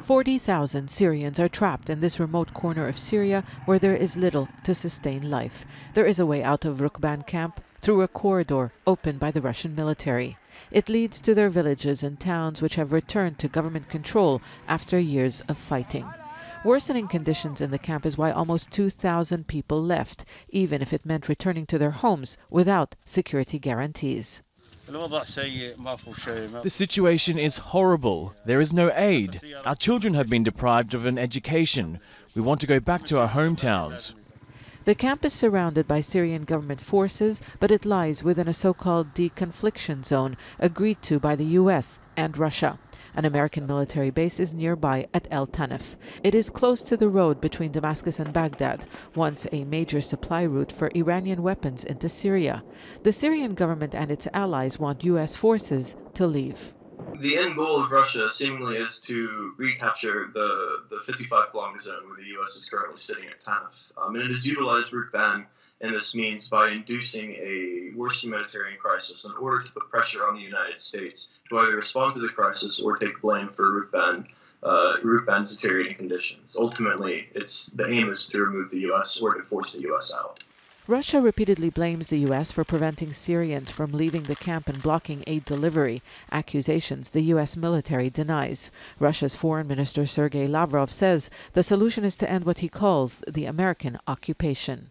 40,000 Syrians are trapped in this remote corner of Syria where there is little to sustain life. There is a way out of Rukban camp through a corridor opened by the Russian military. It leads to their villages and towns which have returned to government control after years of fighting. Worsening conditions in the camp is why almost 2,000 people left, even if it meant returning to their homes without security guarantees. The situation is horrible. There is no aid. Our children have been deprived of an education. We want to go back to our hometowns. The camp is surrounded by Syrian government forces, but it lies within a so-called deconfliction zone agreed to by the US and Russia. An American military base is nearby at El Tanef. It is close to the road between Damascus and Baghdad, once a major supply route for Iranian weapons into Syria. The Syrian government and its allies want US forces to leave. The end goal of Russia seemingly is to recapture the 55-kilometer zone where the U.S. is currently sitting at Tanef. And it has utilized Rukban in this means by inducing a worse humanitarian crisis in order to put pressure on the United States to either respond to the crisis or take blame for Rukban's deteriorating conditions. Ultimately, the aim is to remove the U.S. or to force the U.S. out. Russia repeatedly blames the U.S. for preventing Syrians from leaving the camp and blocking aid delivery, accusations the U.S. military denies. Russia's Foreign Minister SERGEY LAVROV says the solution is to end what he calls the American occupation.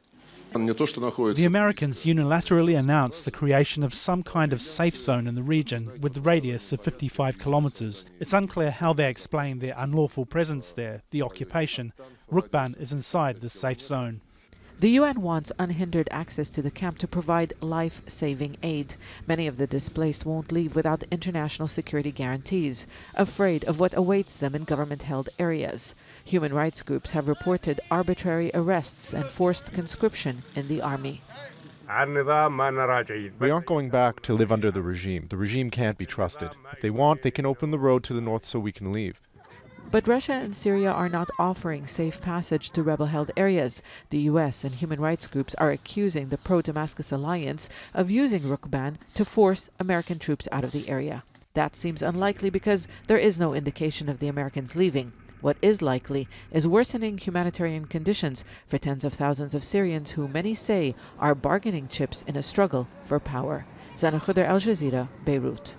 The Americans unilaterally announced the creation of some kind of safe zone in the region with the radius of 55 kilometers. It's unclear how they explain their unlawful presence there, the occupation. Rukban is inside this safe zone. The UN wants unhindered access to the camp to provide life-saving aid. Many of the displaced won't leave without international security guarantees, afraid of what awaits them in government-held areas. Human rights groups have reported arbitrary arrests and forced conscription in the army. We aren't going back to live under the regime. The regime can't be trusted. If they want, they can open the road to the north so we can leave. But Russia and Syria are not offering safe passage to rebel-held areas. The U.S. and human rights groups are accusing the pro-Damascus alliance of using Rukban to force American troops out of the area. That seems unlikely because there is no indication of the Americans leaving. What is likely is worsening humanitarian conditions for tens of thousands of Syrians who many say are bargaining chips in a struggle for power. Zeina, Khodr, Al Jazeera, Beirut.